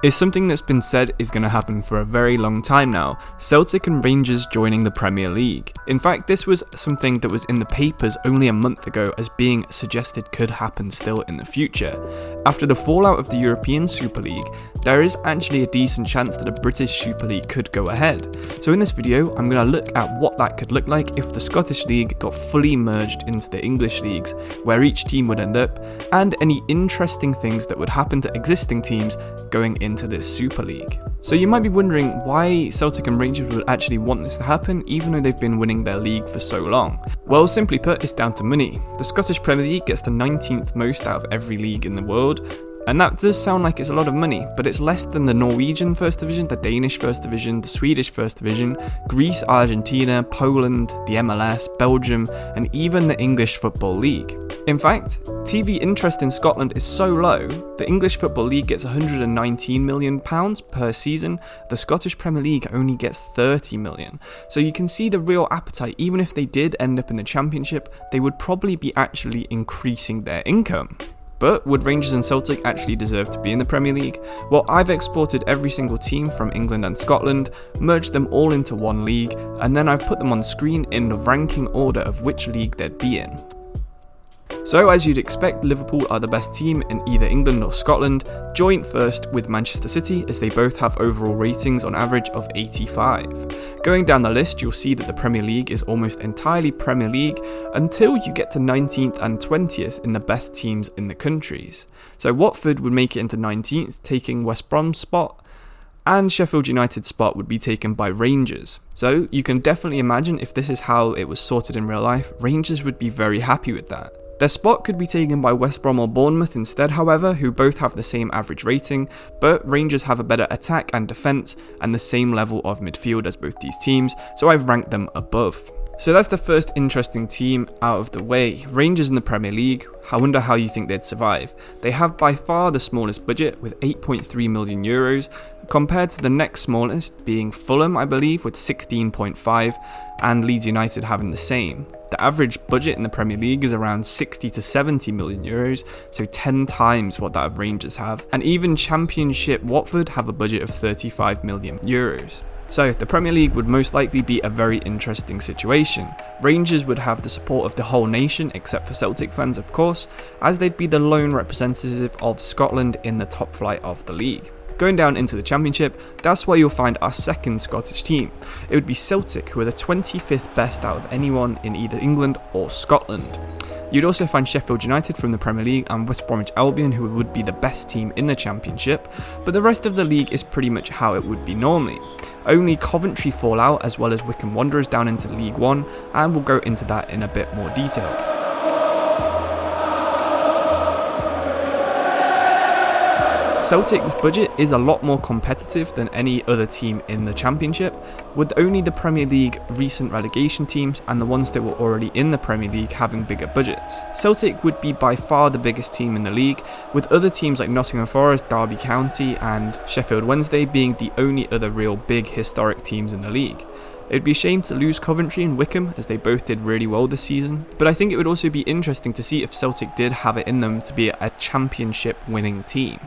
is something that's been said is going to happen for a very long time now: Celtic and Rangers joining the Premier League. In fact, this was something that was in the papers only a month ago as being suggested could happen still in the future. After the fallout of the European Super League, there is actually a decent chance that a British Super League could go ahead. So in this video, I'm going to look at what that could look like if the Scottish League got fully merged into the English leagues, where each team would end up, and any interesting things that would happen to existing teams going into this Super League. So you might be wondering why Celtic and Rangers would actually want this to happen even though they've been winning their league for so long. Well, simply put, it's down to money. The Scottish Premier League gets the 19th most out of every league in the world, and that does sound like it's a lot of money, but it's less than the Norwegian First Division, the Danish First Division, the Swedish First Division, Greece, Argentina, Poland, the MLS, Belgium, and even the English Football League. In fact, TV interest in Scotland is so low, the English Football League gets £119 million per season, the Scottish Premier League only gets £30 million. So you can see the real appetite. Even if they did end up in the Championship, they would probably be actually increasing their income. But would Rangers and Celtic actually deserve to be in the Premier League? Well, I've exported every single team from England and Scotland, merged them all into one league, and then I've put them on screen in the ranking order of which league they'd be in. So as you'd expect, Liverpool are the best team in either England or Scotland, joint first with Manchester City as they both have overall ratings on average of 85. Going down the list, you'll see that the Premier League is almost entirely Premier League until you get to 19th and 20th in the best teams in the countries. So Watford would make it into 19th, taking West Brom's spot, and Sheffield United's spot would be taken by Rangers. So you can definitely imagine if this is how it was sorted in real life, Rangers would be very happy with that. Their spot could be taken by West Brom or Bournemouth instead, however, who both have the same average rating, but Rangers have a better attack and defence and the same level of midfield as both these teams, so I've ranked them above. So that's the first interesting team out of the way. Rangers in the Premier League. I wonder how you think they'd survive. They have by far the smallest budget with €8.3 million, compared to the next smallest being Fulham, I believe, with 16.5, and Leeds United having the same. The average budget in the Premier League is around 60 to 70 million euros, so 10 times what that of Rangers have, and even Championship Watford have a budget of 35 million euros. So the Premier League would most likely be a very interesting situation. Rangers would have the support of the whole nation, except for Celtic fans of course, as they'd be the lone representative of Scotland in the top flight of the league. Going down into the Championship, that's where you'll find our second Scottish team. It would be Celtic, who are the 25th best out of anyone in either England or Scotland. You'd also find Sheffield United from the Premier League and West Bromwich Albion, who would be the best team in the Championship, but the rest of the league is pretty much how it would be normally. Only Coventry fall out, as well as Wycombe Wanderers down into League One, and we'll go into that in a bit more detail. Celtic's budget is a lot more competitive than any other team in the Championship, with only the Premier League recent relegation teams and the ones that were already in the Premier League having bigger budgets. Celtic would be by far the biggest team in the league, with other teams like Nottingham Forest, Derby County and Sheffield Wednesday being the only other real big historic teams in the league. It would be a shame to lose Coventry and Wycombe, as they both did really well this season, but I think it would also be interesting to see if Celtic did have it in them to be a Championship winning team.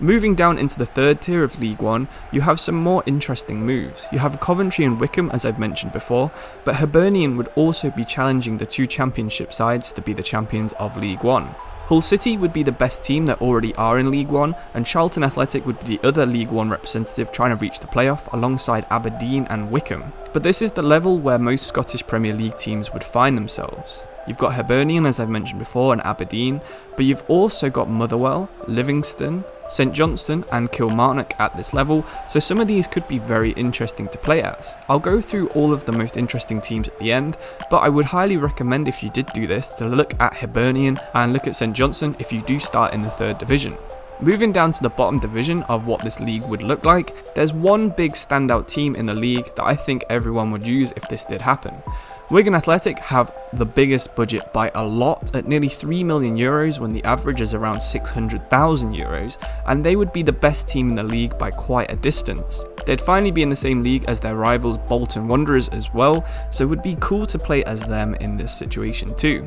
Moving down into the third tier of League One, you have some more interesting moves. You have Coventry and Wycombe, as I've mentioned before, but Hibernian would also be challenging the two Championship sides to be the champions of League One. Hull City would be the best team that already are in League One, and Charlton Athletic would be the other League One representative trying to reach the playoff alongside Aberdeen and Wycombe. But this is the level where most Scottish Premier League teams would find themselves. You've got Hibernian, as I've mentioned before, and Aberdeen, but you've also got Motherwell, Livingston, St Johnstone and Kilmarnock at this level, so some of these could be very interesting to play as. I'll go through all of the most interesting teams at the end, but I would highly recommend, if you did do this, to look at Hibernian and look at St Johnstone if you do start in the third division. Moving down to the bottom division of what this league would look like, there's one big standout team in the league that I think everyone would use if this did happen. Wigan Athletic have the biggest budget by a lot at nearly €3 million when the average is around €600,000, and they would be the best team in the league by quite a distance. They'd finally be in the same league as their rivals Bolton Wanderers as well, so it would be cool to play as them in this situation too.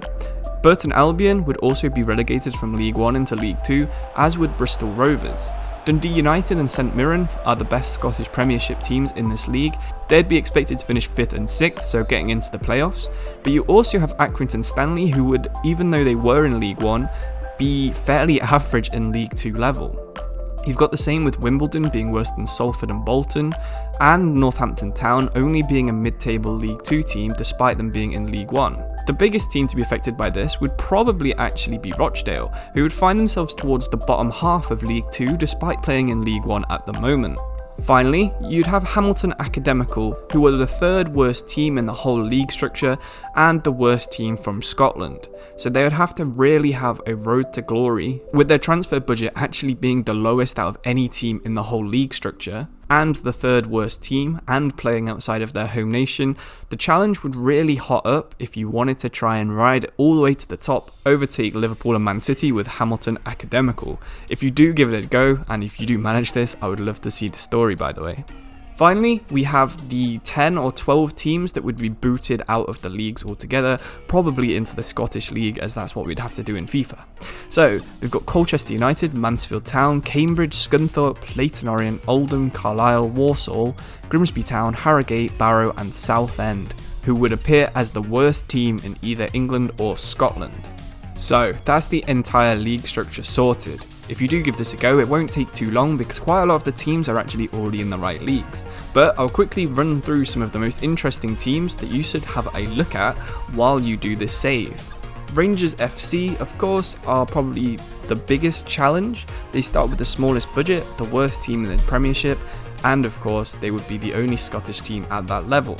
Burton Albion would also be relegated from League 1 into League 2, as would Bristol Rovers. Dundee United and St Mirren are the best Scottish Premiership teams in this league. They'd be expected to finish 5th and 6th, so getting into the playoffs. But you also have Accrington Stanley, who would, even though they were in League 1, be fairly average in League 2 level. You've got the same with Wimbledon being worse than Salford and Bolton, and Northampton Town only being a mid-table League 2 team despite them being in League 1. The biggest team to be affected by this would probably actually be Rochdale, who would find themselves towards the bottom half of League 2 despite playing in League 1 at the moment. Finally, you'd have Hamilton Academical, who were the 3rd worst team in the whole league structure and the worst team from Scotland. So they would have to really have a road to glory, with their transfer budget actually being the lowest out of any team in the whole league structure, and the 3rd worst team, and playing outside of their home nation. The challenge would really hot up if you wanted to try and ride it all the way to the top, overtake Liverpool and Man City with Hamilton Academical. If you do give it a go, and if you do manage this, I would love to see the story, by the way. Finally, we have the 10 or 12 teams that would be booted out of the leagues altogether, probably into the Scottish League, as that's what we'd have to do in FIFA. So, we've got Colchester United, Mansfield Town, Cambridge, Scunthorpe, Leyton Orient, Oldham, Carlisle, Walsall, Grimsby Town, Harrogate, Barrow and Southend, who would appear as the worst team in either England or Scotland. So, that's the entire league structure sorted. If you do give this a go, it won't take too long because quite a lot of the teams are actually already in the right leagues. But I'll quickly run through some of the most interesting teams that you should have a look at while you do this save. Rangers FC, of course, are probably the biggest challenge. They start with the smallest budget, the worst team in the Premiership, and of course, they would be the only Scottish team at that level.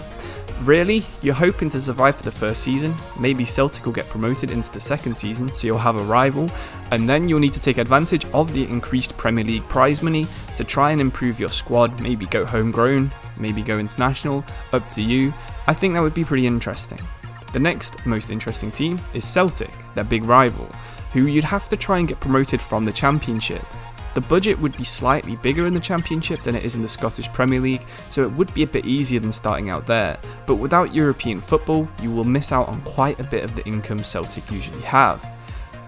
Really, you're hoping to survive for the first season, maybe Celtic will get promoted into the second season so you'll have a rival, and then you'll need to take advantage of the increased Premier League prize money to try and improve your squad, maybe go homegrown, maybe go international, up to you. I think that would be pretty interesting. The next most interesting team is Celtic, their big rival, who you'd have to try and get promoted from the Championship. The budget would be slightly bigger in the Championship than it is in the Scottish Premier League, so it would be a bit easier than starting out there, but without European football, you will miss out on quite a bit of the income Celtic usually have.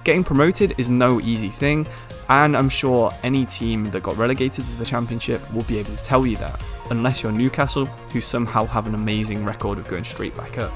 Getting promoted is no easy thing, and I'm sure any team that got relegated to the Championship will be able to tell you that, unless you're Newcastle, who somehow have an amazing record of going straight back up.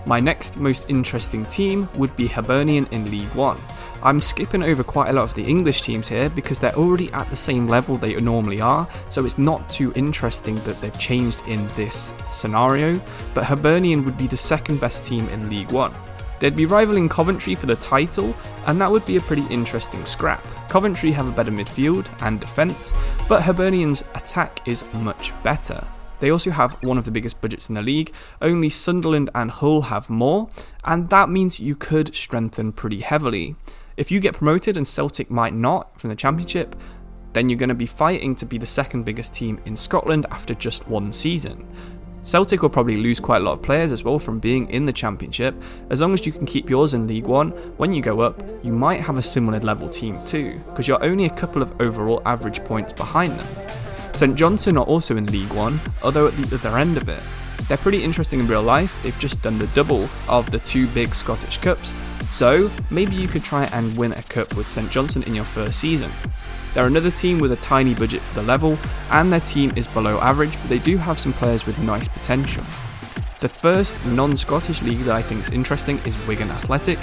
My next most interesting team would be Hibernian in League 1. I'm skipping over quite a lot of the English teams here because they're already at the same level they normally are, so it's not too interesting that they've changed in this scenario, but Hibernian would be the second best team in League 1. They'd be rivaling Coventry for the title, and that would be a pretty interesting scrap. Coventry have a better midfield and defence, but Hibernian's attack is much better. They also have one of the biggest budgets in the league, only Sunderland and Hull have more, and that means you could strengthen pretty heavily. If you get promoted and Celtic might not from the Championship, then you're going to be fighting to be the second biggest team in Scotland after just one season. Celtic will probably lose quite a lot of players as well from being in the Championship. As long as you can keep yours in League 1, when you go up, you might have a similar level team too, because you're only a couple of overall average points behind them. St Johnstone are also in League 1, although at the other end of it. They're pretty interesting in real life, they've just done the double of the two big Scottish Cups, so maybe you could try and win a cup with St Johnstone in your first season. They're another team with a tiny budget for the level, and their team is below average, but they do have some players with nice potential. The first non-Scottish league that I think is interesting is Wigan Athletic.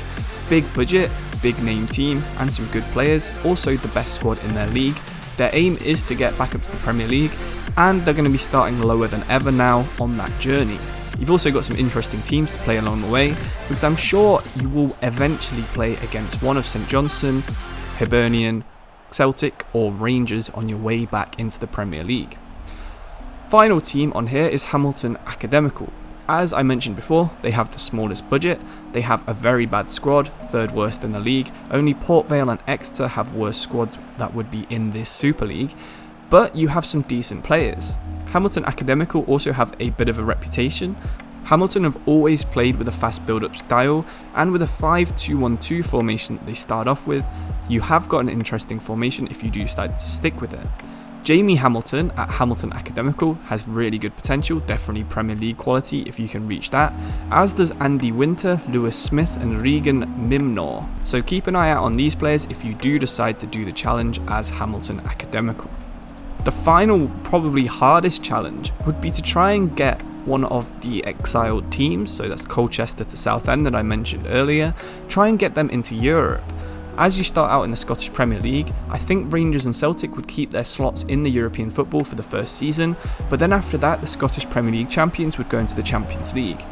Big budget, big name team, and some good players, also the best squad in their league. Their aim is to get back up to the Premier League, and they're going to be starting lower than ever now on that journey. You've also got some interesting teams to play along the way, because I'm sure you will eventually play against one of St Johnstone, Hibernian, Celtic or Rangers on your way back into the Premier League. Final team on here is Hamilton Academical. As I mentioned before, they have the smallest budget, they have a very bad squad, third worst in the league, only Port Vale and Exeter have worse squads that would be in this Super League, but you have some decent players. Hamilton Academical also have a bit of a reputation. Hamilton have always played with a fast build-up style, and with a 5-2-1-2 formation that they start off with, you have got an interesting formation if you do decide to stick with it. Jamie Hamilton at Hamilton Academical has really good potential, definitely Premier League quality if you can reach that, as does Andy Winter, Lewis Smith and Regan Mimnor. So keep an eye out on these players if you do decide to do the challenge as Hamilton Academical. The final, probably hardest challenge would be to try and get one of the exiled teams, so that's Colchester to Southend that I mentioned earlier, try and get them into Europe. As you start out in the Scottish Premier League, I think Rangers and Celtic would keep their slots in the European football for the first season, but then after that the Scottish Premier League champions would go into the Champions League.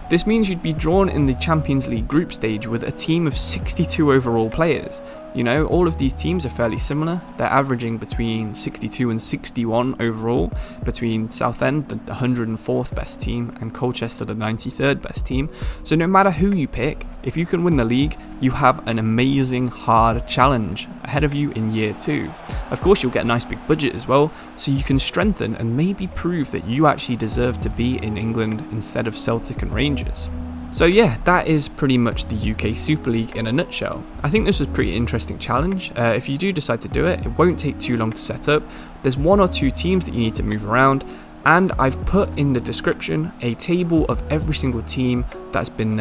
This means you'd be drawn in the Champions League group stage with a team of 62 overall players. You know, all of these teams are fairly similar. They're averaging between 62 and 61 overall, between Southend, the 104th best team, and Colchester, the 93rd best team. So no matter who you pick, if you can win the league, you have an amazing hard challenge ahead of you in year 2. Of course, you'll get a nice big budget as well, so you can strengthen and maybe prove that you actually deserve to be in England instead of Celtic and Rangers. So yeah, that is pretty much the UK Super League in a nutshell. I think this was a pretty interesting challenge. If you do decide to do it, it won't take too long to set up. There's 1 or 2 teams that you need to move around, and I've put in the description a table of every single team that's been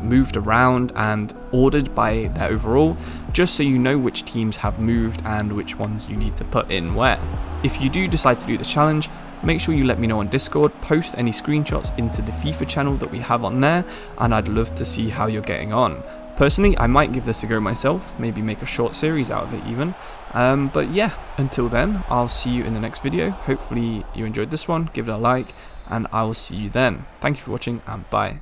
moved around and ordered by their overall, just so you know which teams have moved and which ones you need to put in where. If you do decide to do this challenge, make sure you let me know on Discord, post any screenshots into the FIFA channel that we have on there, and I'd love to see how you're getting on. Personally, I might give this a go myself, maybe make a short series out of it even. But yeah, until then, I'll see you in the next video. Hopefully you enjoyed this one, give it a like, and I will see you then. Thank you for watching, and bye.